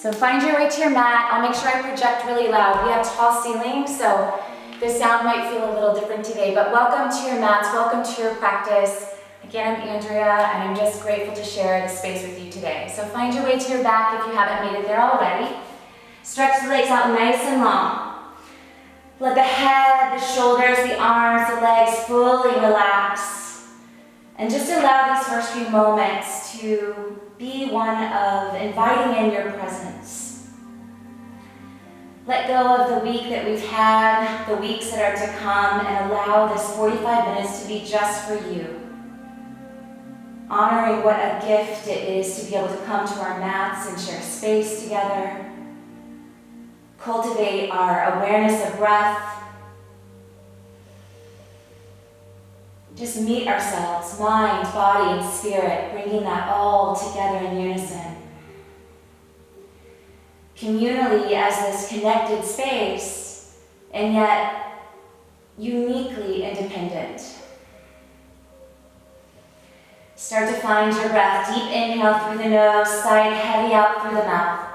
So find your way to your mat. I'll make sure I project really loud. We have tall ceilings, so the sound might feel a little different today, but welcome to your mats, welcome to your practice. Again, I'm Andrea, and I'm just grateful to share this space with you today. So find your way to your back if you haven't made it there already. Stretch the legs out nice and long. Let the head, the shoulders, the arms, the legs fully relax. And just allow these first few moments to be one of inviting in your presence. Let go of the week that we've had, the weeks that are to come, and allow this 45 minutes to be just for you. Honoring what a gift it is to be able to come to our mats and share space together. Cultivate our awareness of breath. Just meet ourselves, mind, body, and spirit, bringing that all together in unison. Communally as this connected space, and yet uniquely independent. Start to find your breath. Deep inhale through the nose, sigh heavy out through the mouth.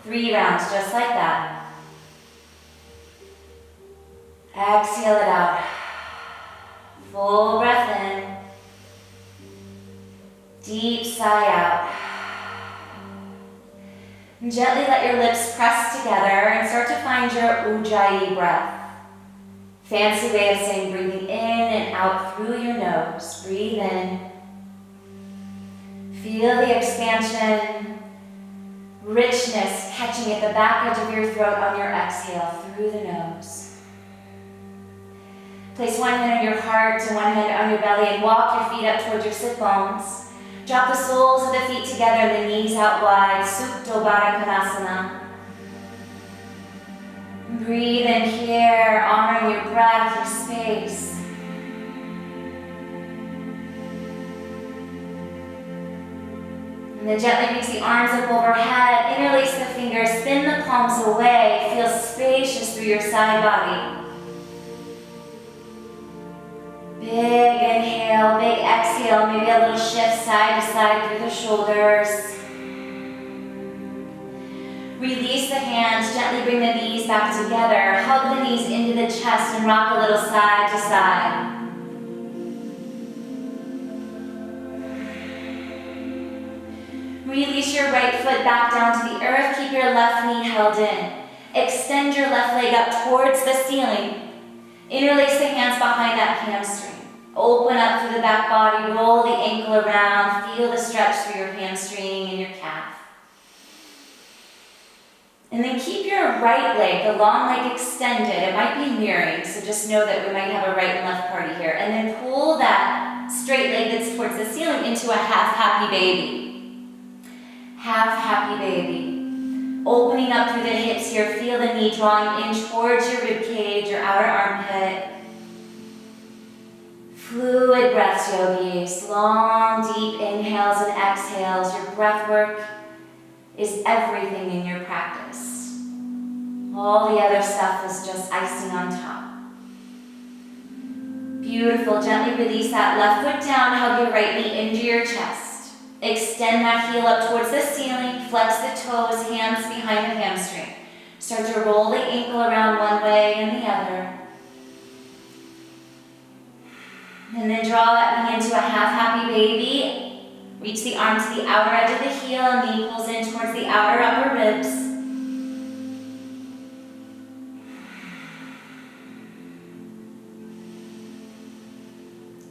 3 rounds, just like that. Exhale it out. Full breath in. Deep sigh out. And gently let your lips press together and start to find your Ujjayi breath. Fancy way of saying breathing in and out through your nose. Breathe in. Feel the expansion, richness catching at the back edge of your throat on your exhale through the nose. Place one hand on your heart and one hand on your belly and walk your feet up towards your sit bones. Drop the soles of the feet together and the knees out wide. Supta Baddha Konasana. Breathe in here, honoring your breath, your space. And then gently reach the arms up overhead, interlace the fingers, spin the palms away, feel spacious through your side body. Big inhale, big exhale, maybe a little shift side to side through the shoulders. Release the hands, gently bring the knees back together. Hug the knees into the chest and rock a little side to side. Release your right foot back down to the earth. Keep your left knee held in. Extend your left leg up towards the ceiling. Interlace the hands behind that hamstring. Open up through the back body. Roll the ankle around. Feel the stretch through your hamstring and your calf. And then keep your right leg, the long leg extended. It might be mirroring, so just know that we might have a right and left party here. And then pull that straight leg that's towards the ceiling into a half happy baby. Half happy baby. Opening up through the hips here. Feel the knee drawing in towards your rib cage, your outer armpit. Fluid breaths, yogis. Long, deep inhales and exhales. Your breath work is everything in your practice. All the other stuff is just icing on top. Beautiful. Gently release that left foot down. Hug your right knee into your chest. Extend that heel up towards the ceiling. Flex the toes, hands behind the hamstring. Start to roll the ankle around one way and the other. And then draw that knee into a half happy baby. Reach the arm to the outer edge of the heel, knee pulls in towards the outer upper ribs.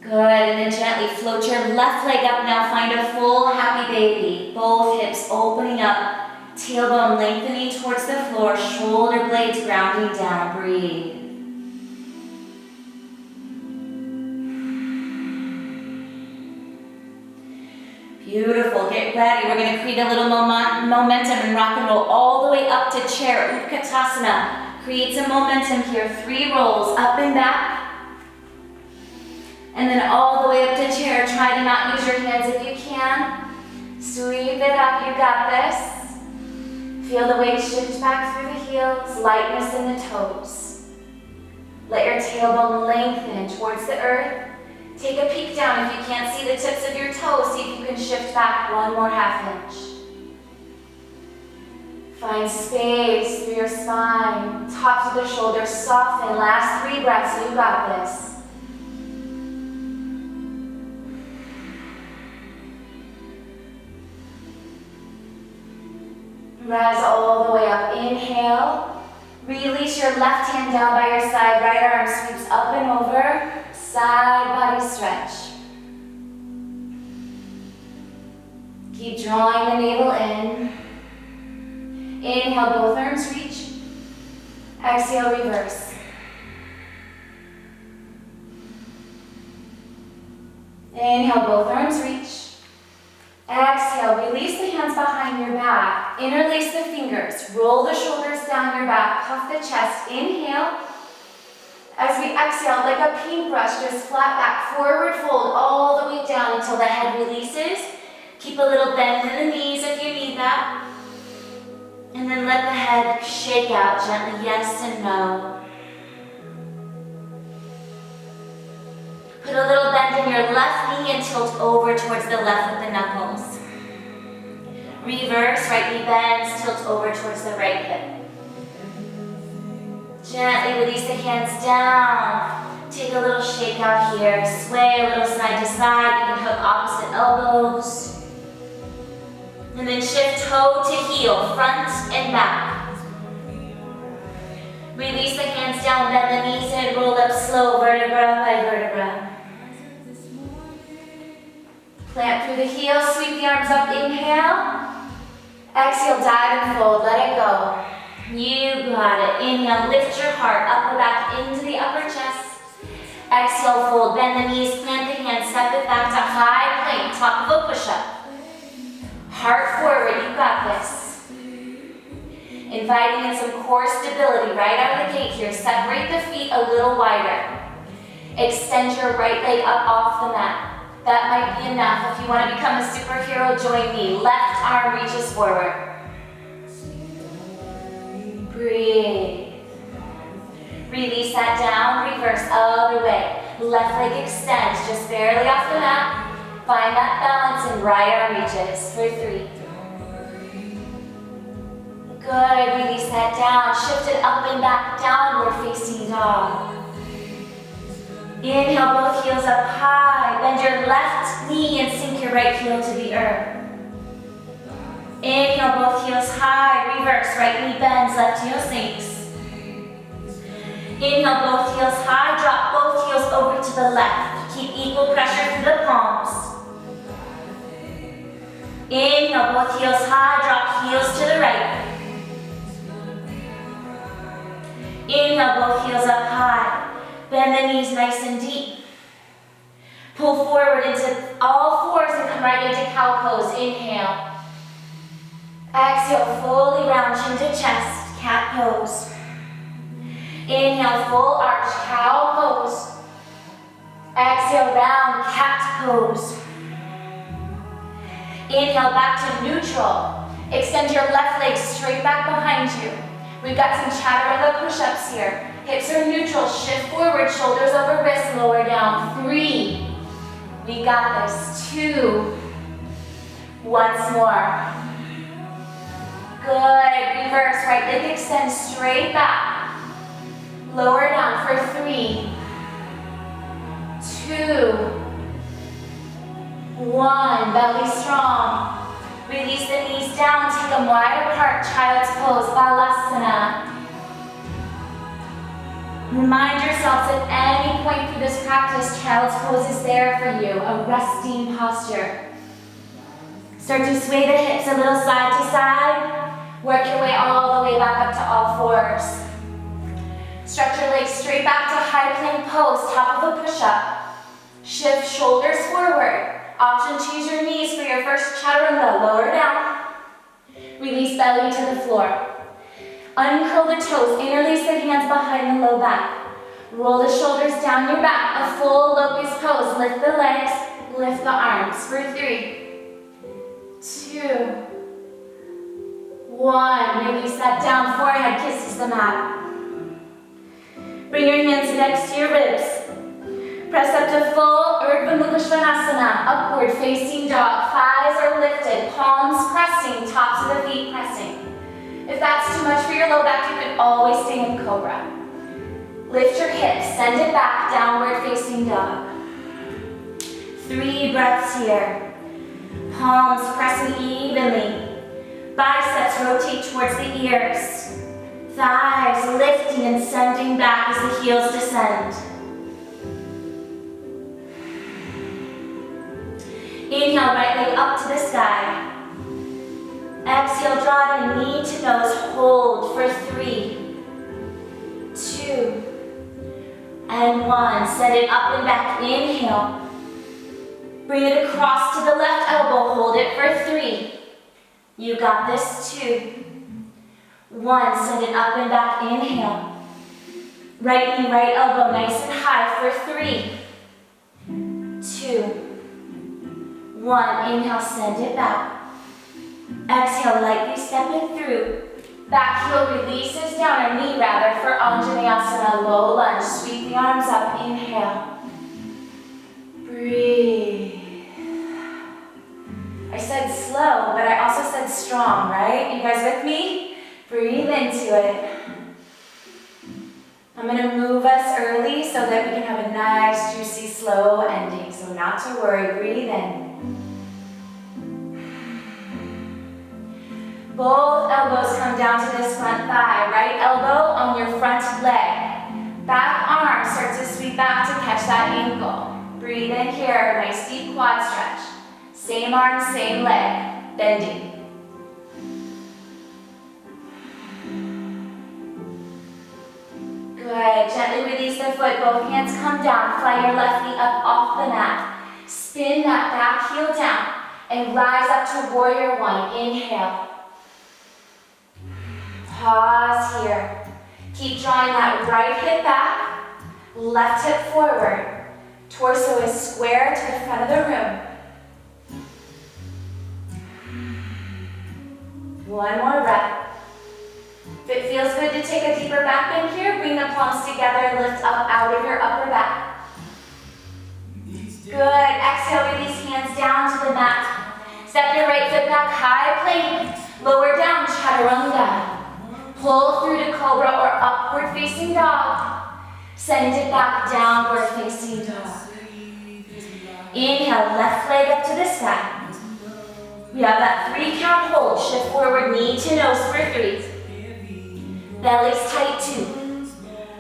Good, and then gently float your left leg up now. Find a full happy baby. Both hips opening up, tailbone lengthening towards the floor, shoulder blades grounding down. Breathe. Beautiful, get ready. We're going to create a little momentum and rock and roll all the way up to chair. Utkatasana creates a momentum here. 3 rolls up and back. And then all the way up to chair. Try to not use your hands if you can. Sweep it up, you got this. Feel the weight shift back through the heels, lightness in the toes. Let your tailbone lengthen towards the earth. Take a peek down. If you can't see the tips of your toes, see if you can shift back one more half inch. Find space through your spine, tops of the shoulders soften. Last 3 breaths, you got this. Rise all the way up. Inhale. Release your left hand down by your side. Right arm sweeps up and over. Side body stretch. Keep drawing the navel in. Inhale, both arms reach. Exhale, reverse. Inhale, both arms reach. Exhale, release the hands behind your back. Interlace the fingers. Roll the shoulders down your back. Puff the chest. Inhale. As we exhale, like a paintbrush, just flat back, forward fold all the way down until the head releases. Keep a little bend in the knees if you need that. And then let the head shake out gently, yes and no. Put a little bend in your left knee and tilt over towards the left with the knuckles. Reverse, right knee bends, tilt over towards the right hip. Gently release the hands down. Take a little shake out here. Sway a little side to side. You can hook opposite elbows. And then shift toe to heel, front and back. Release the hands down, bend the knees in, roll up slow, vertebra by vertebra. Plant through the heels, sweep the arms up, inhale. Exhale, dive and fold, let it go. You got it. Inhale, lift your heart up and back into the upper chest. Exhale, fold, bend the knees, plant the hands, step it back to high plank, top of a push-up. Heart forward, you got this. Inviting in some core stability right out of the gate here. Separate the feet a little wider. Extend your right leg up off the mat. That might be enough. If you want to become a superhero, join me. Left arm reaches forward. Breathe. Release that down, reverse other way. Left leg extends, just barely off the mat. Find that balance and right arm reaches for 3. Good, release that down. Shift it up and back, downward facing dog. Inhale, both heels up high. Bend your left knee and sink your right heel to the earth. Inhale, both heels high. Reverse, right knee bends, left heel sinks. Inhale, both heels high. Drop both heels over to the left. Keep equal pressure through the palms. Inhale, both heels high, drop heels to the right. Inhale, both heels up high. Bend the knees nice and deep. Pull forward into all fours and come right into cow pose. Inhale. Exhale, fully round, chin to chest, cat pose. Inhale, full arch, cow pose. Exhale, round, cat pose. Inhale, back to neutral. Extend your left leg straight back behind you. We've got some chaturanga push-ups here. Hips are neutral, shift forward, shoulders over wrists, lower down. 3. We got this. 2. Once more. Good, reverse, right leg extends straight back. Lower down for 3. 2. 1, belly strong. Release the knees down, take them wide apart, child's pose, balasana. Remind yourselves at any point through this practice, child's pose is there for you, a resting posture. Start to sway the hips a little side to side. Work your way all the way back up to all fours. Stretch your legs straight back to high plank pose, top of a push-up. Shift shoulders forward. Option to use your knees for your first chaturanga. Lower down. Release belly to the floor. Uncurl the toes. Interlace the hands behind the low back. Roll the shoulders down your back. A full locust pose. Lift the legs. Lift the arms for 3, 2, 1. Release that down. Forehead kisses the mat. Bring your hands next to your ribs. Press up to full Urdhva Mukha Svanasana, upward facing dog. Thighs are lifted, palms pressing, tops of the feet pressing. If that's too much for your low back, you can always stay in cobra. Lift your hips, send it back, downward facing dog. 3 breaths here. Palms pressing evenly. Biceps rotate towards the ears. Thighs lifting and sending back as the heels descend. Inhale, right leg up to the sky. Exhale, draw the knee to nose. Hold for 3, 2, and 1. Send it up and back. Inhale. Bring it across to the left elbow. Hold it for 3. You got this. 2, 1. Send it up and back. Inhale. Right knee, right elbow, nice and high for 3, 2, 1. Inhale, send it back. Exhale, lightly step it through. Back heel releases down, or knee rather, for Anjaneyasana, low lunge. Sweep the arms up. Inhale. Breathe. I said slow, but I also said strong, right? You guys with me? Breathe into it. I'm gonna move us early so that we can have a nice, juicy, slow ending. So not to worry, breathe in. Both elbows come down to this front thigh. Right elbow on your front leg. Back arm starts to sweep back to catch that ankle. Breathe in here, nice deep quad stretch. Same arm, same leg, bending. Good, gently release the foot, both hands come down. Fly your left knee up off the mat. Spin that back heel down and rise up to warrior 1. Inhale. Pause here. Keep drawing that right hip back, left hip forward. Torso is square to the front of the room. 1 more breath. If it feels good to take a deeper back bend here, bring the palms together, lift up out of your upper back. Good. Exhale, release hands down to the mat. Step your right foot back, high plank. Lower down, chaturanga. Pull through to cobra or upward facing dog. Send it back, downward facing dog. Inhale, left leg up to the sky. We have that 3 count hold. Shift forward, knee to nose for 3. Belly's tight, 2.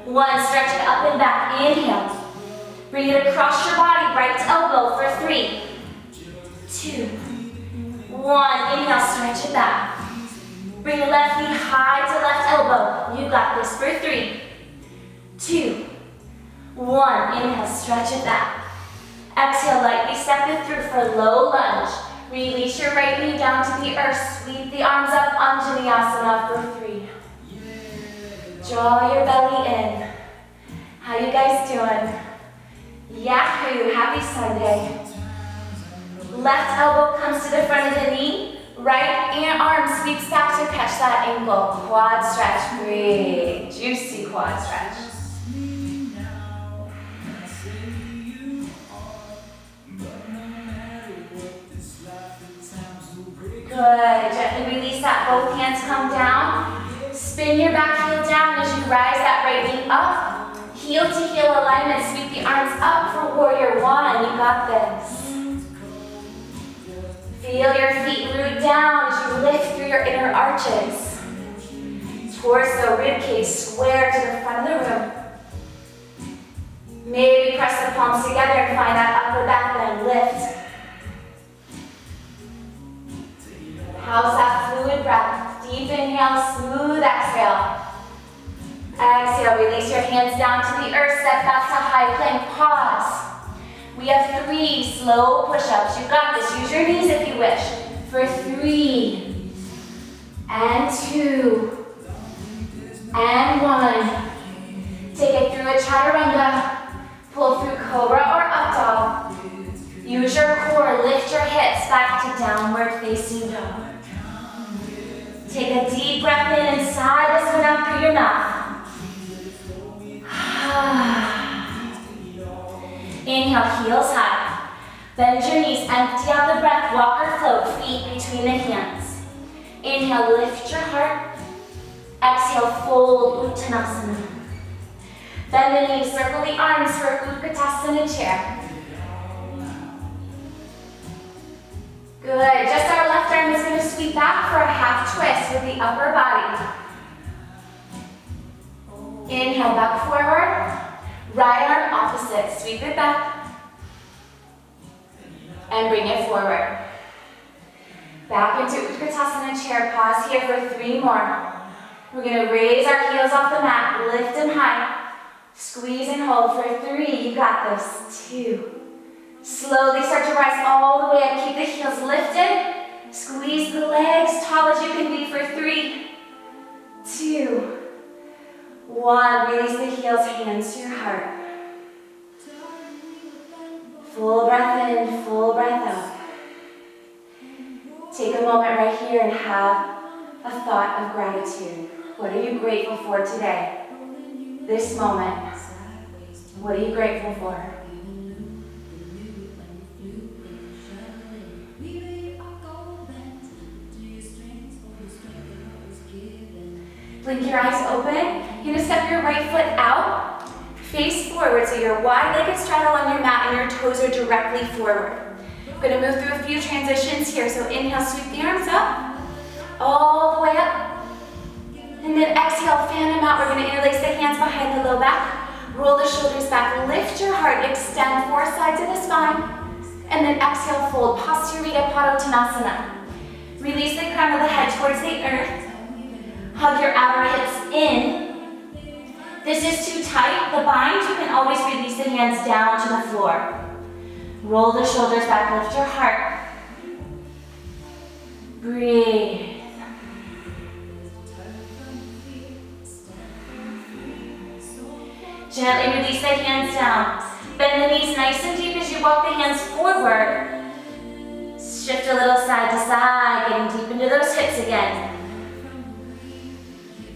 1, stretch it up and back. Inhale. Bring it across your body, right elbow for 3, 2, 1. Inhale, stretch it back. Bring the left knee high to left elbow. You got this for 3, 2, 1. Inhale, stretch it back. Exhale, lightly step it through for low lunge. Release your right knee down to the earth. Sweep the arms up, Anjaneyasana for 3. Draw your belly in. How you guys doing? Yahoo, happy Sunday. Left elbow comes to the front of the knee. Right arm sweeps back to catch that ankle. Quad stretch, breathe. Juicy quad stretch. Good, gently release that, both hands come down. Spin your back heel down as you rise that right knee up. Heel to heel alignment, sweep the arms up for warrior 1, you got this. Feel your feet root down as you lift through your inner arches. Torso, ribcage square to the front of the room. Maybe press the palms together and find that upper back bend, lift. How's that fluid breath? Deep inhale, smooth exhale. Exhale, release your hands down to the earth, step back to high plank, pause. We have 3 slow push-ups. You got this. Use your knees if you wish. For 3, and 2, and 1. Take it through a chaturanga. Pull through cobra or up dog. Use your core. Lift your hips back to downward facing dog. Take a deep breath in and sigh this one out through your mouth. Inhale, heels high. Bend your knees, empty out the breath, walk or float, feet between the hands. Inhale, lift your heart. Exhale, fold Uttanasana. Bend the knees, circle the arms for Utkatasana chair. Good, just our left arm is going to sweep back for a half twist with the upper body. Inhale, back forward. Right arm opposite, sweep it back. And bring it forward. Back into Utkatasana chair, pause here for 3 more. We're going to raise our heels off the mat, lift them high. Squeeze and hold for 3, you got this. 2. Slowly start to rise all the way up, keep the heels lifted. Squeeze the legs, tall as you can be for 3, 2, 1. Release the heels, hands to your heart. Full breath in, full breath out. Take a moment right here and have a thought of gratitude. What are you grateful for today? This moment. What are you grateful for? Blink your eyes open. You're going to step your right foot out, face forward, so you're wide-legged straddle on your mat and your toes are directly forward. We're going to move through a few transitions here. So inhale, sweep the arms up, all the way up. And then exhale, fan them out. We're going to interlace the hands behind the low back. Roll the shoulders back, lift your heart, extend 4 sides of the spine. And then exhale, fold, Pasturita Padottanasana. Release the crown of the head towards the earth. Hug your outer hips in. This is too tight, the bind, you can always release the hands down to the floor. Roll the shoulders back, lift your heart. Breathe. Gently release the hands down. Bend the knees nice and deep as you walk the hands forward. Shift a little side to side, getting deep into those hips again.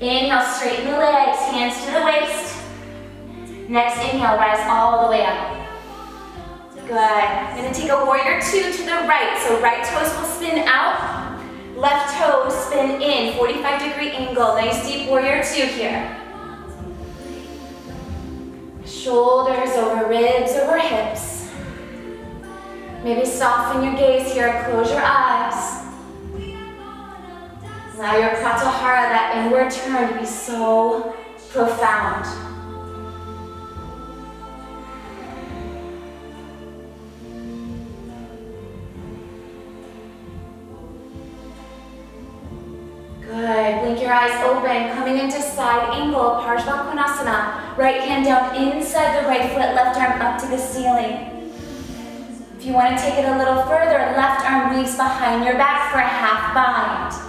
Inhale, straighten the legs, hands to the waist. Next inhale, rise all the way up. Good. I'm going to take a warrior 2 to the right. So right toes will spin out, left toes spin in, 45-degree angle. Nice deep warrior 2 here. Shoulders over ribs, over hips. Maybe soften your gaze here, close your eyes. Allow your Pratyahara, that inward turn, to be so profound. Good. Blink your eyes open, coming into side angle, Parsvakonasana. Right hand down inside the right foot, left arm up to the ceiling. If you want to take it a little further, left arm weaves behind your back for a half bind.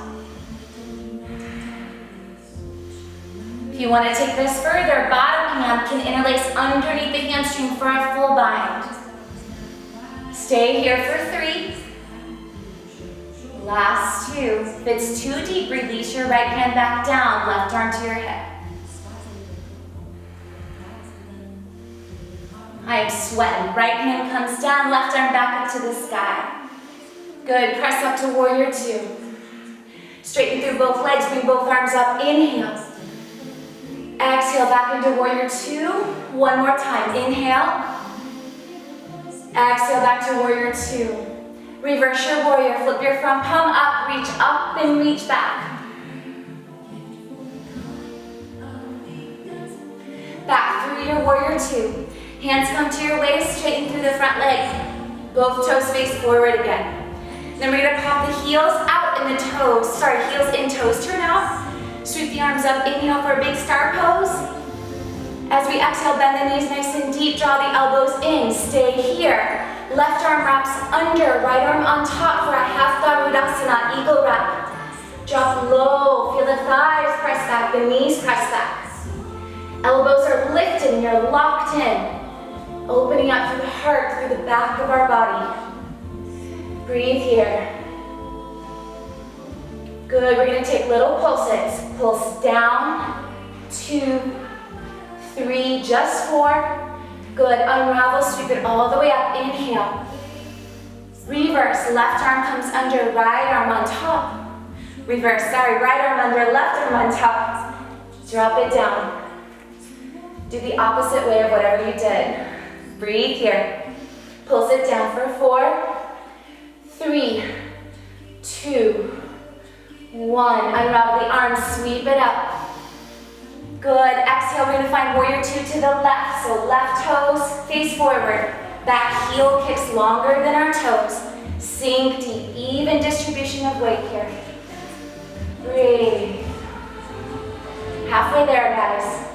If you want to take this further, bottom hand can interlace underneath the hamstring for a full bind. Stay here for 3. Last 2. If it's too deep, release your right hand back down, left arm to your hip. I am sweating. Right hand comes down, left arm back up to the sky. Good. Press up to warrior 2. Straighten through both legs, bring both arms up. Inhale. Exhale, back into warrior 2. One more time. Inhale. Exhale, back to warrior 2. Reverse your warrior. Flip your front palm up, reach up and reach back. Back through your warrior 2. Hands come to your waist, straighten through the front leg. Both toes face forward again. Then we're going to pop the heels out and the toes. Sorry, heels in, toes turn out. Sweep the arms up, inhale for a big star pose. As we exhale, bend the knees nice and deep, draw the elbows in, stay here. Left arm wraps under, right arm on top for a half Garudasana, eagle wrap. Drop low, feel the thighs press back, the knees press back. Elbows are lifted and you're locked in. Opening up through the heart, through the back of our body. Breathe here. Good, we're going to take little pulses. Pulse down, 2, 3, just 4. Good, unravel, sweep it all the way up, inhale. Reverse, left arm comes under, right arm on top. Reverse, sorry, right arm under, left arm on top. Drop it down. Do the opposite way of whatever you did. Breathe here. Pulse it down for 4, 3, 2, 1. Unravel the arms, sweep it up. Good, exhale, we're gonna find warrior 2 to the left. So left toes face forward. Back heel kicks longer than our toes. Sink deep, even distribution of weight here. Breathe. Halfway there, guys.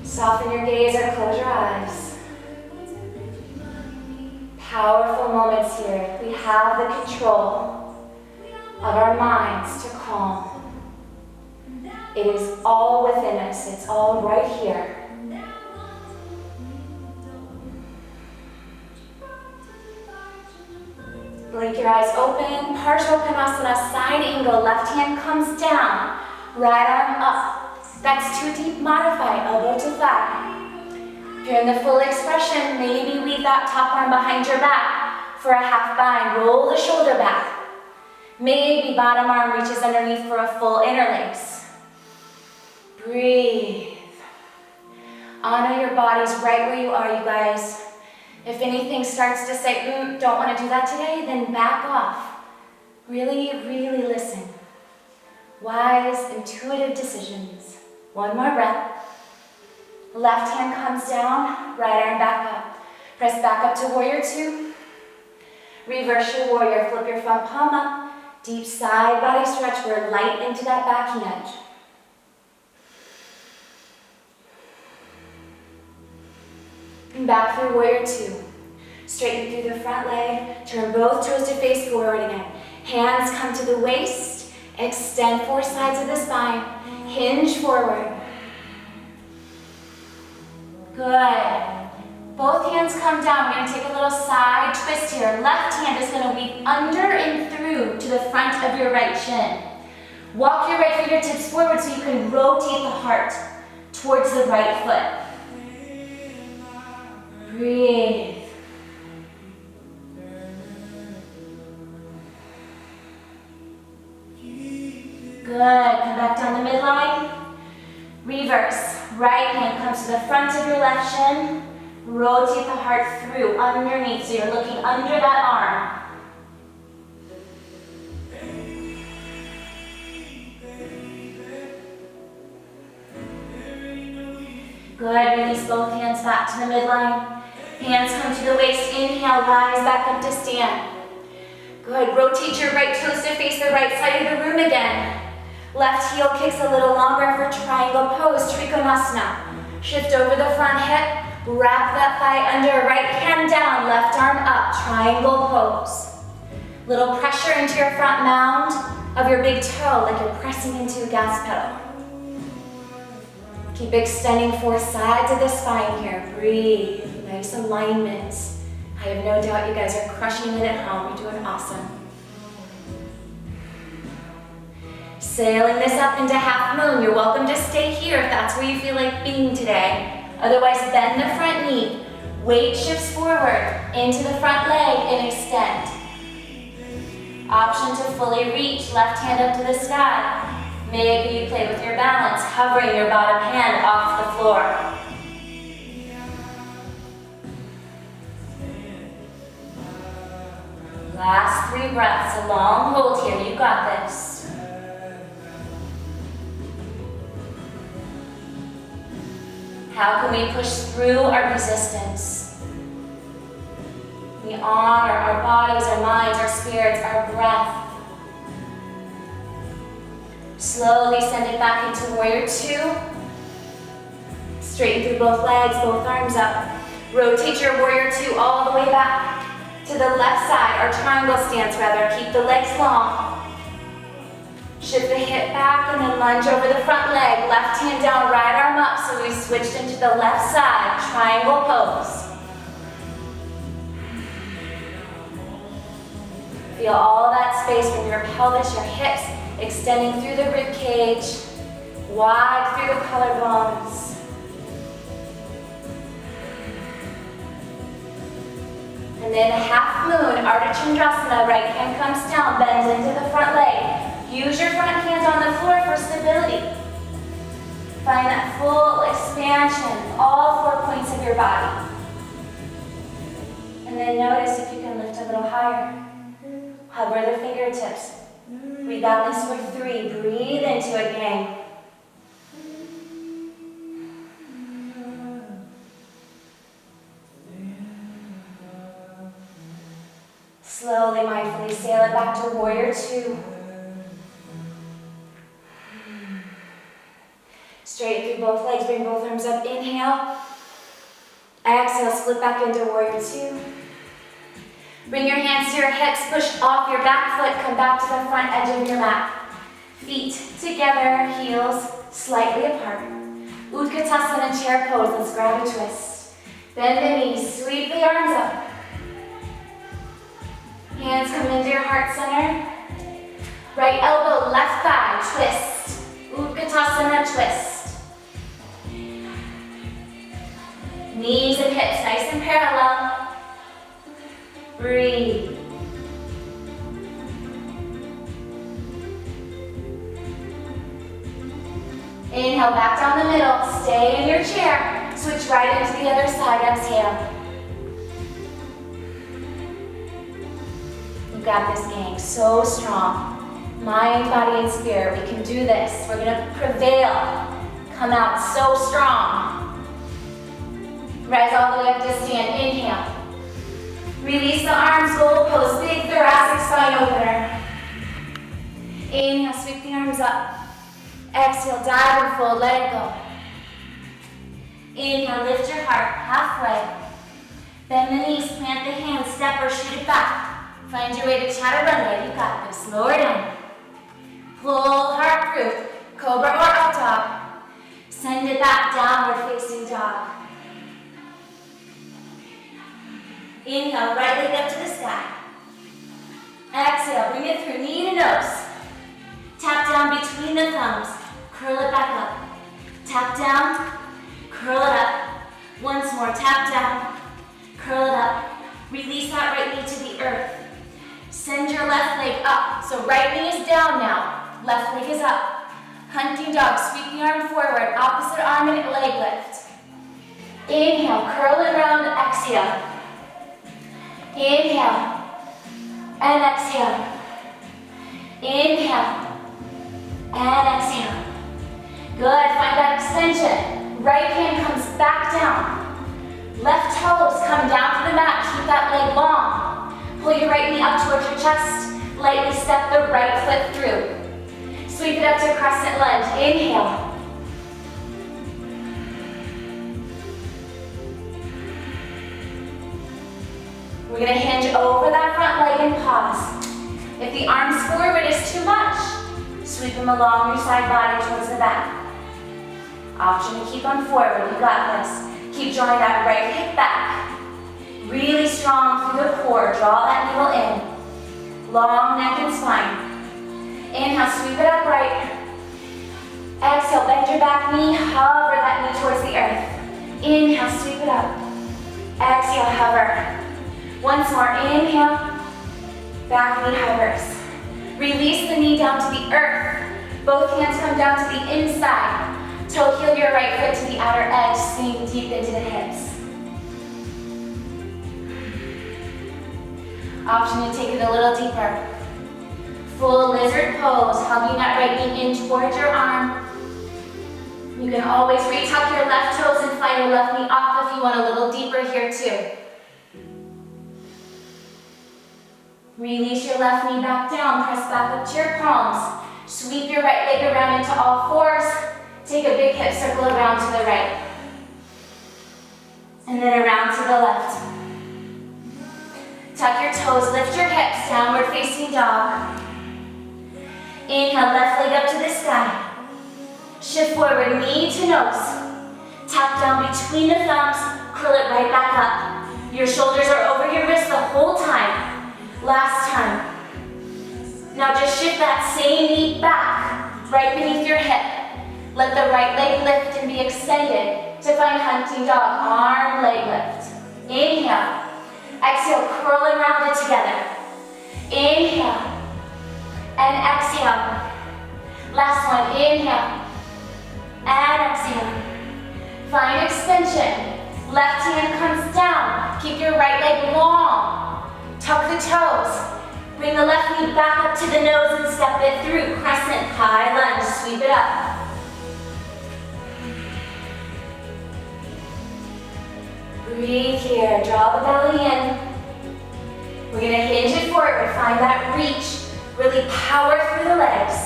Soften your gaze or close your eyes. Powerful moments here. We have the control of our minds to calm. It is all within us. It's all right here. Blink your eyes open. Partial Konasana, side angle. Left hand comes down. Right arm up. That's too deep. Modify. Elbow to thigh. If you're in the full expression, maybe leave that top arm behind your back for a half bind. Roll the shoulder back. Maybe bottom arm reaches underneath for a full interlace. Breathe. Honor your bodies right where you are, you guys. If anything starts to say, don't want to do that today, then back off. Really, really listen. Wise, intuitive decisions. One more breath. Left hand comes down, right arm back up. Press back up to warrior 2. Reverse your warrior, flip your front palm up. Deep side body stretch, we're light into that back hand. And back through warrior 2. Straighten through the front leg, turn both toes to face forward again. Hands come to the waist, extend 4 sides of the spine, hinge forward. Good. Both hands come down. We're going to take a little side twist here. Left hand is going to weave under and through to the front of your right shin. Walk your right fingertips forward so you can rotate the heart towards the right foot. Breathe. Good. Come back down the midline. Reverse. Right hand comes to the front of your left shin. Rotate the heart through, underneath, so you're looking under that arm. Good. Release both hands back to the midline. Hands come to the waist. Inhale, rise back up to stand. Good. Rotate your right toes to face the right side of the room again. Left heel kicks a little longer for triangle pose, Trikonasana. Shift over the front hip. Wrap that thigh under, right hand down, left arm up, triangle pose. Little pressure into your front mound of your big toe, like you're pressing into a gas pedal. Keep extending 4 sides of the spine here. Breathe. Nice alignment. I have no doubt you guys are crushing it at home. You're doing awesome. Sailing this up into half moon. You're welcome to stay here if that's where you feel like being today. Otherwise, bend the front knee. Weight shifts forward into the front leg and extend. Option to fully reach, left hand up to the sky. Maybe you play with your balance, hovering your bottom hand off the floor. Last 3 breaths, a long hold here, you got this. How can we push through our resistance? We honor our bodies, our minds, our spirits, our breath. Slowly send it back into warrior 2. Straighten through both legs, both arms up. Rotate your warrior 2 all the way back to the left side, or triangle stance rather. Keep the legs long. Shift the hip back and then lunge over the front leg. Left hand down, right arm up. So we switched into the left side, triangle pose. Feel all that space from your pelvis, your hips, extending through the rib cage, wide through the collarbones. And then a half moon, Ardha Chandrasana, right hand comes down, bends into the front leg. Use your front hands on the floor for stability. Find that full expansion, all 4 points of your body. And then notice if you can lift a little higher. Hover the fingertips. We got this for 3. Breathe into it, gang. Slowly, mindfully sail it back to warrior 2. Straight through both legs, bring both arms up. Inhale. Exhale, split back into warrior 2. Bring your hands to your hips, push off your back foot, come back to the front edge of your mat. Feet together, heels slightly apart. Utkatasana chair pose, let's grab a twist. Bend the knees, sweep the arms up. Hands come into your heart center. Right elbow, left thigh, twist. Utkatasana twist. Knees and hips nice and parallel. Breathe. Inhale, back down the middle. Stay in your chair. Switch right into the other side. Exhale. You got this, gang. So strong. Mind, body, and spirit. We can do this. We're gonna prevail. Come out so strong. Rise all the way up to stand. Inhale. Release the arms, gold pose, big thoracic spine opener. Inhale, sweep the arms up. Exhale, dive and fold, let it go. Inhale, lift your heart, halfway. Bend the knees, plant the hands, step or shoot it back. Find your way to chaturanga, you got this. Lower down. Pull heart through, cobra or up dog. Send it back, downward facing dog. Inhale, right leg up to the sky. Exhale, bring it through knee to nose. Tap down between the thumbs. Curl it back up. Tap down, curl it up. Once more, tap down, curl it up. Release that right knee to the earth. Send your left leg up. So right knee is down now. Left leg is up. Hunting dog, sweep the arm forward. Opposite arm and leg lift. Inhale, curl it round, exhale. Inhale and exhale. Inhale and exhale. Good, find that extension. Right hand comes back down. Left toes come down to the mat. Keep that leg long. Pull your right knee up towards your chest. Lightly step the right foot through. Sweep it up to crescent lunge. Inhale. We're going to hinge over that front leg and pause. If the arms forward is too much, sweep them along your side body towards the back. Option to keep them forward, you got this. Keep drawing that right hip back. Really strong through the core, draw that navel in. Long neck and spine. Inhale, sweep it upright. Exhale, bend your back knee, hover that knee towards the earth. Inhale, sweep it up. Exhale, hover. Once more, inhale, back knee hovers. Release the knee down to the earth. Both hands come down to the inside. Toe heel your right foot to the outer edge, sink deep into the hips. Option to take it a little deeper. Full lizard pose, hugging that right knee in towards your arm. You can always retuck your left toes and fly your left knee up if you want a little deeper here too. Release your left knee back down, press back up to your palms. Sweep your right leg around into all fours. Take a big hip circle around to the right. And then around to the left. Tuck your toes, lift your hips, downward facing dog. Inhale, left leg up to the sky. Shift forward, knee to nose. Tap down between the thumbs, curl it right back up. Your shoulders are over your wrists the whole time. Last time. Now just shift that same knee back, right beneath your hip. Let the right leg lift and be extended to find hunting dog, arm, leg lift. Inhale. Exhale, curl and round it together. Inhale. And exhale. Last one, inhale. And exhale. Find extension. Left hand comes down. Keep your right leg long. Tuck the toes. Bring the left knee back up to the nose and step it through. Crescent, high lunge, sweep it up. Breathe here, draw the belly in. We're gonna hinge it forward, find that reach. Really power through the legs.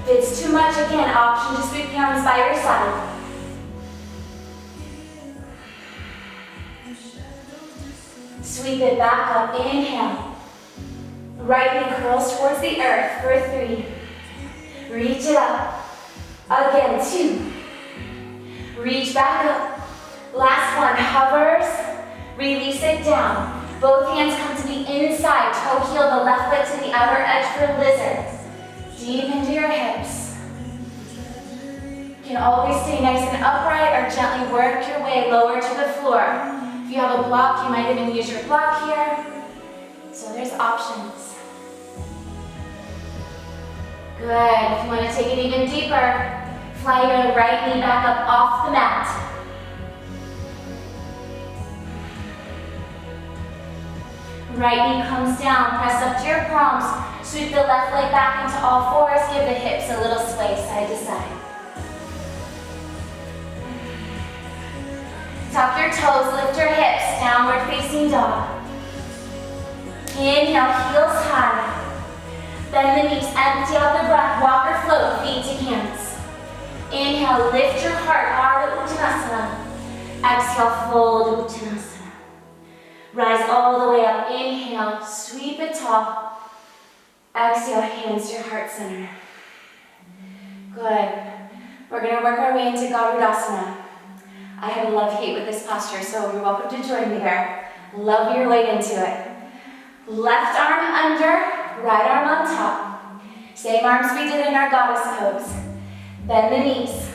If it's too much, again, option to sweep the arms by your side. Sweep it back up, inhale. Right knee curls towards the earth for 3. Reach it up. Again, 2. Reach back up. Last one, hovers. Release it down. Both hands come to the inside. Toe heel the left leg to the outer edge for lizard. Deep into your hips. You can always stay nice and upright or gently work your way lower to the floor. If you have a block, you might even use your block here. So there's options. Good. If you want to take it even deeper, fly your right knee back up off the mat. Right knee comes down, press up to your palms. Sweep the left leg back into all fours. Give the hips a little sway side to side. Tuck your toes, lift your hips, downward facing dog. Inhale, heels high. Bend the knees, empty out the breath, walk or float, feet to hands. Inhale, lift your heart, Ardha Uttanasana. Exhale, fold Uttanasana. Rise all the way up, inhale, sweep it tall. Exhale, hands to your heart center. Good. We're gonna work our way into Garudasana. I have a love-hate with this posture, so you're welcome to join me there. Love your way into it. Left arm under, right arm on top. Same arms we did in our goddess pose. Bend the knees.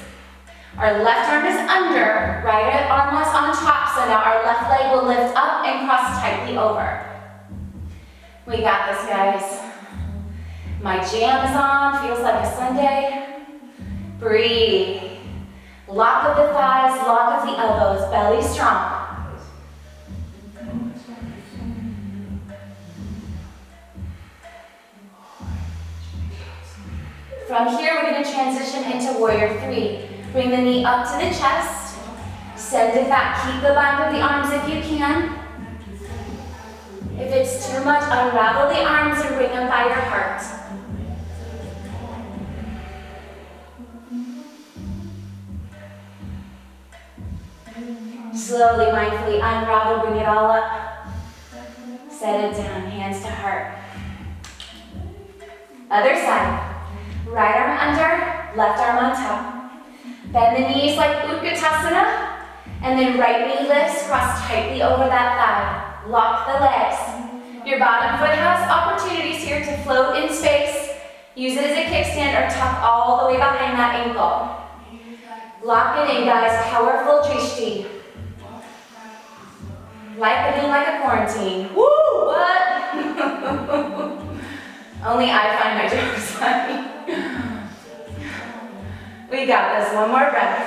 Our left arm is under, right arm was on top, so now our left leg will lift up and cross tightly over. We got this, guys. My jam is on, feels like a Sunday. Breathe. Lock of the thighs, lock of the elbows, belly strong. From here, we're going to transition into Warrior 3. Bring the knee up to the chest. Send it back. Keep the bind of the arms if you can. If it's too much, unravel the arms and bring them by your heart. Slowly, mindfully unravel, bring it all up. Set it down, hands to heart. Other side. Right arm under, left arm on top. Bend the knees like Utkatasana, and then right knee lifts, cross tightly over that thigh. Lock the legs. Your bottom foot has opportunities here to float in space. Use it as a kickstand or tuck all the way behind that ankle. Lock it in, guys. Powerful drishti. Life living like a quarantine. Woo! What? Only I find my jokes funny. We got this. One more breath.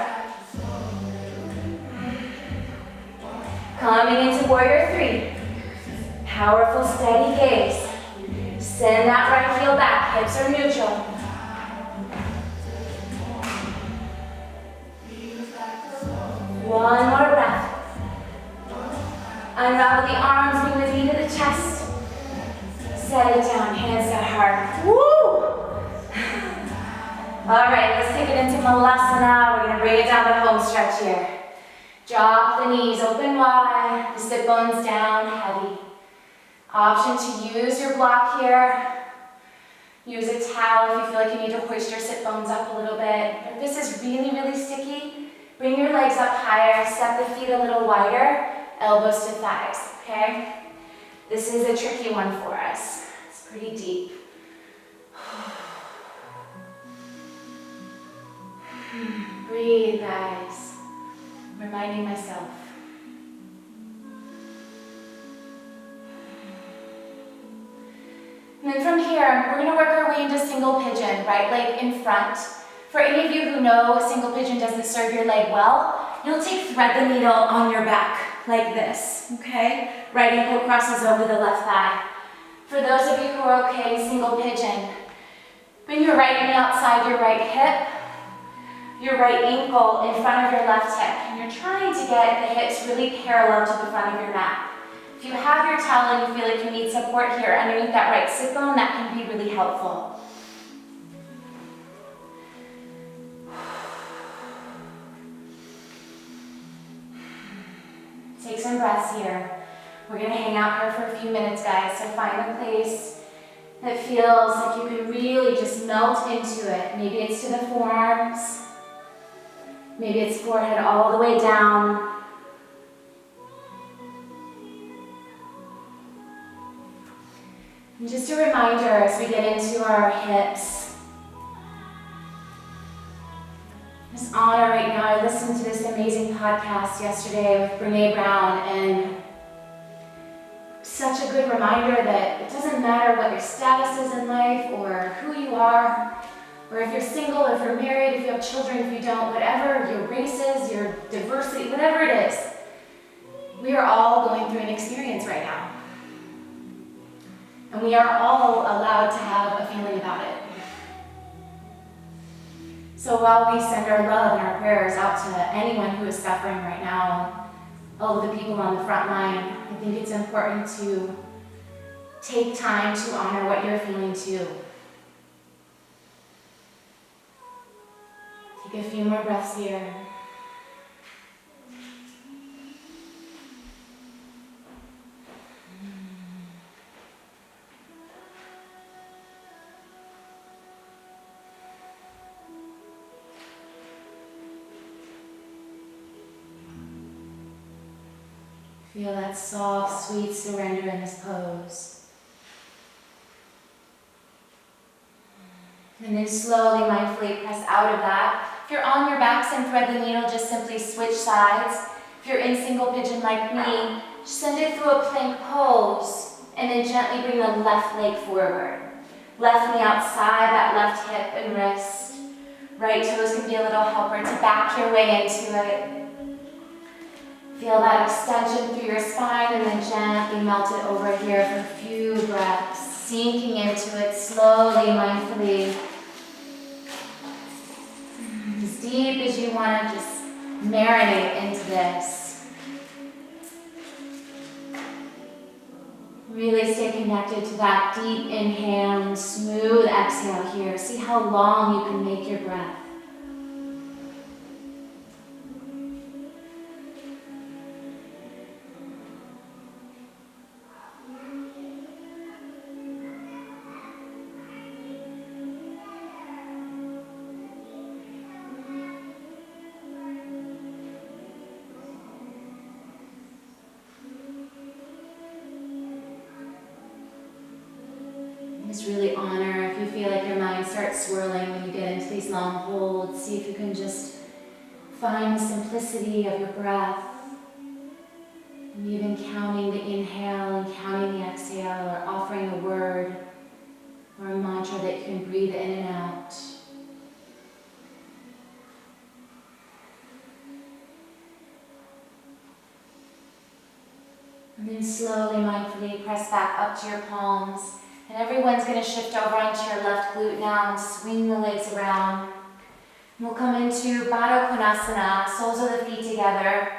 Coming into Warrior 3. Powerful, steady gaze. Send that right heel back. Hips are neutral. One more breath. Unravel the arms, bring the knee to the chest. Set it down, hands to heart. Woo! All right, let's take it into Malasana. We're gonna bring it down to home stretch here. Drop the knees open wide, the sit bones down, heavy. Option to use your block here. Use a towel if you feel like you need to hoist your sit bones up a little bit. If this is really, really sticky, bring your legs up higher, step the feet a little wider, elbows to thighs, okay? This is a tricky one for us. It's pretty deep. Breathe, guys. I'm reminding myself. here, we're gonna work our way into single pigeon, right leg in front. For any of you who know single pigeon doesn't serve your leg well, you'll thread the needle on your back, like this, okay? Right ankle crosses over the left thigh. For those of you who are okay, single pigeon, bring your right knee outside your right hip, your right ankle in front of your left hip, and you're trying to get the hips really parallel to the front of your mat. If you have your towel and you feel like you need support here underneath that right sit bone, that can be really helpful. Take some breaths here. We're gonna hang out here for a few minutes, guys, so find a place that feels like you can really just melt into it. Maybe it's to the forearms, maybe it's forehead all the way down. And just a reminder as we get into our hips, just honor right now. I listened to this amazing podcast yesterday with Brene Brown, and such a good reminder that it doesn't matter what your status is in life or who you are, or if you're single, if you're married, if you have children, if you don't, whatever your race is, your diversity, whatever it is, we are all going through an experience right now. And we are all allowed to have a feeling about it. So while we send our love and our prayers out to anyone who is suffering right now, all of the people on the front line, I think it's important to take time to honor what you're feeling too. Take a few more breaths here. Feel that soft, sweet surrender in this pose. And then slowly, mindfully press out of that. If you're on your backs and thread the needle, just simply switch sides. If you're in single pigeon like me, just send it through a plank pose and then gently bring the left leg forward. Left knee outside that left hip and wrist. Right toes can be a little helper to back your way into it. Feel that extension through your spine and then gently melt it over here for a few breaths, sinking into it slowly, mindfully. As deep as you want to just marinate into this. Really stay connected to that deep inhale and smooth exhale here. See how long you can make your breath. Just really honor if you feel like your mind starts swirling when you get into these long holds. See if you can just find the simplicity of your breath. And even counting the inhale and counting the exhale, or offering a word or a mantra that you can breathe in and out. And then slowly, mindfully press back up to your palms. And everyone's going to shift over onto your left glute now and swing the legs around. We'll come into Baddha Konasana, soles of the feet together.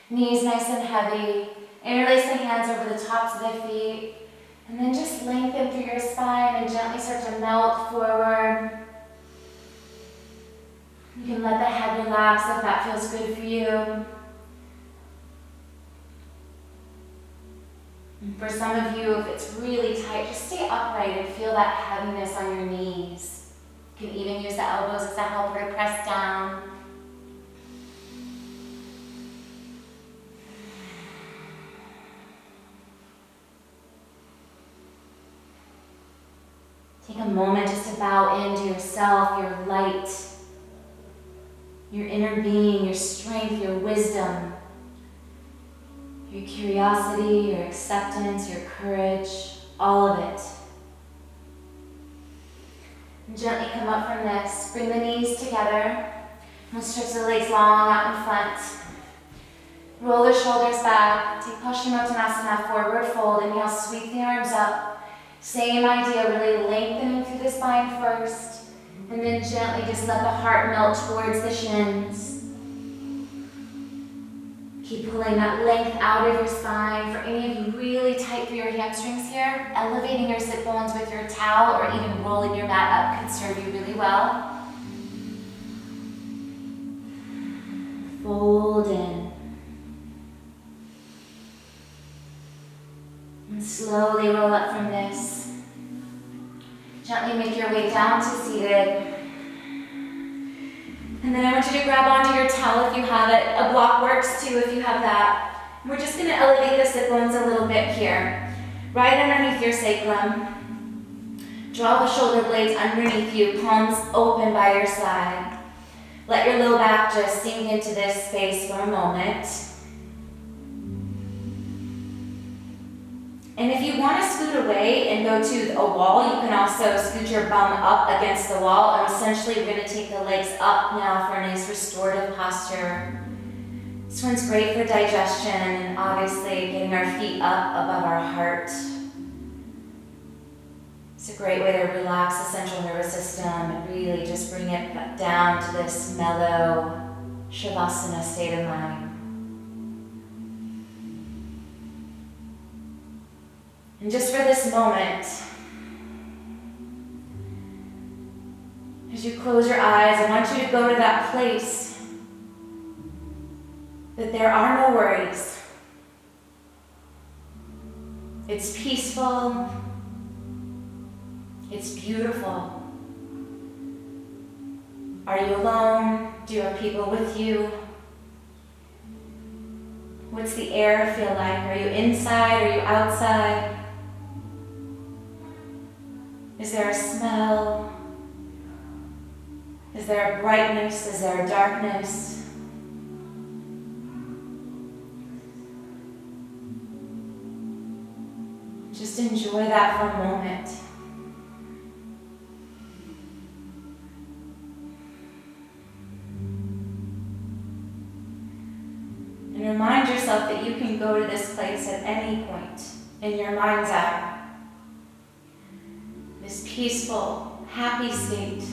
Knees nice and heavy. Interlace the hands over the tops of the feet. And then just lengthen through your spine and gently start to melt forward. You can let the head relax if that feels good for you. For some of you, if it's really tight, just stay upright and feel that heaviness on your knees. You can even use the elbows as a helper to press down. Take a moment just to bow into yourself, your light, your inner being, your strength, your wisdom. Your curiosity, your acceptance, your courage, all of it. Gently come up from this. Bring the knees together. We'll stretch the legs long out in front. Roll the shoulders back. Take Paschimottanasana, forward fold. Inhale, sweep the arms up. Same idea, really lengthening through the spine first. And then gently just let the heart melt towards the shins. Keep pulling that length out of your spine. For any of you really tight through your hamstrings here, elevating your sit bones with your towel or even rolling your mat up can serve you really well. Fold in. And slowly roll up from this. Gently make your way down to seated. And then I want you to grab onto your towel if you have it. A block works too if you have that. We're just going to elevate the sit bones a little bit here. Right underneath your sacrum. Draw the shoulder blades underneath you, palms open by your side. Let your low back just sink into this space for a moment. And if you want to scoot away and go to a wall, you can also scoot your bum up against the wall. And essentially, we're going to take the legs up now for a nice restorative posture. This one's great for digestion and obviously getting our feet up above our heart. It's a great way to relax the central nervous system and really just bring it down to this mellow Shavasana state of mind. And just for this moment, as you close your eyes, I want you to go to that place that there are no worries. It's peaceful. It's beautiful. Are you alone? Do you have people with you? What's the air feel like? Are you inside? Are you outside? Is there a smell? Is there a brightness? Is there a darkness? Just enjoy that for a moment. And remind yourself that you can go to this place at any point in your mind's eye. This peaceful, happy state.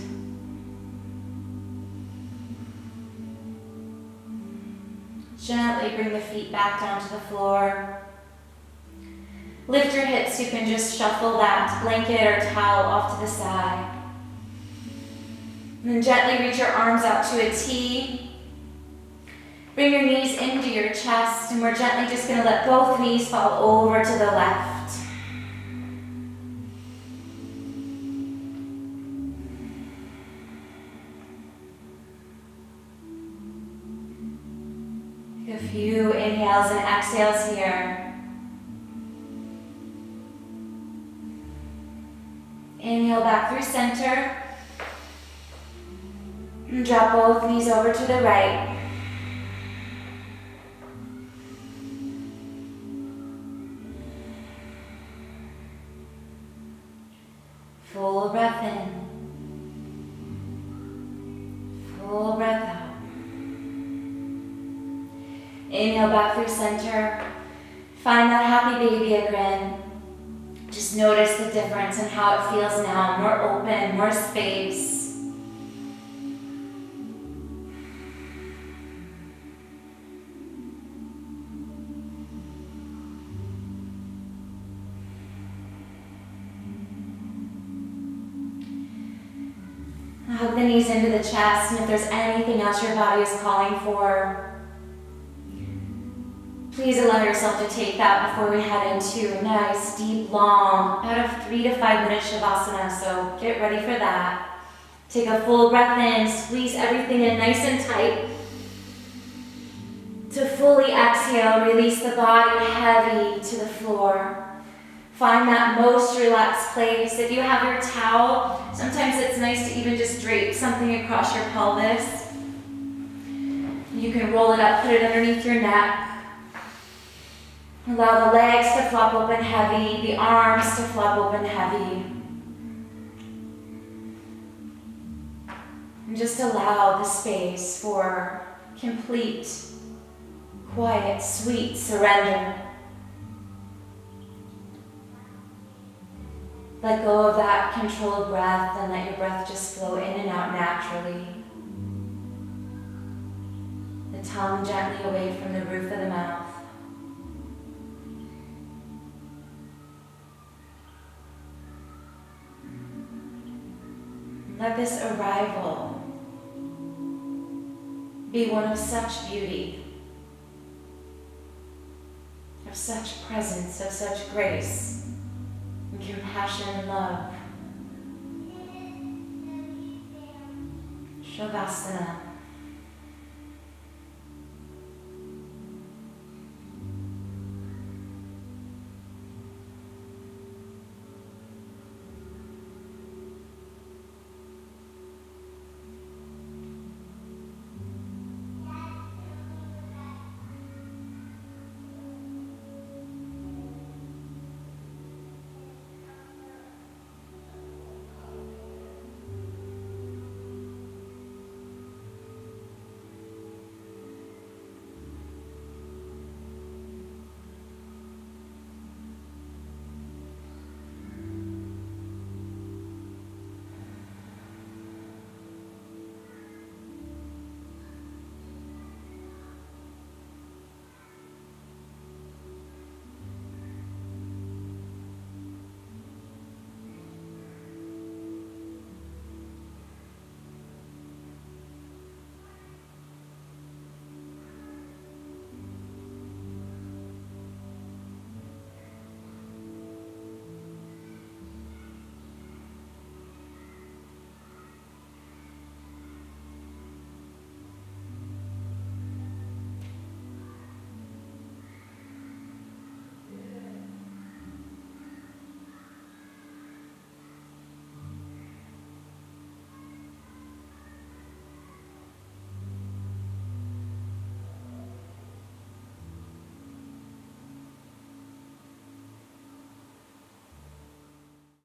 Gently bring the feet back down to the floor. Lift your hips. You can just shuffle that blanket or towel off to the side. And then gently reach your arms out to a T. Bring your knees into your chest, and we're gently just going to let both knees fall over to the left. Take a few inhales and exhales here. Inhale back through center. And drop both knees over to the right. Full breath in. Full breath out. Inhale back through center. Find that happy baby grin. Just notice the difference in how it feels now. More open, more space. Hug the knees into the chest, and if there's anything else your body is calling for, please allow yourself to take that before we head into a nice, deep, long, about a 3 to 5 minute Shavasana, so get ready for that. Take a full breath in, squeeze everything in nice and tight. To fully exhale, release the body heavy to the floor. Find that most relaxed place. If you have your towel, sometimes it's nice to even just drape something across your pelvis. You can roll it up, put it underneath your neck. Allow the legs to flop open heavy, the arms to flop open heavy. And just allow the space for complete, quiet, sweet surrender. Let go of that controlled breath and let your breath just flow in and out naturally. The tongue gently away from the roof of the mouth. Let this arrival be one of such beauty, of such presence, of such grace and compassion and love. Shavasana.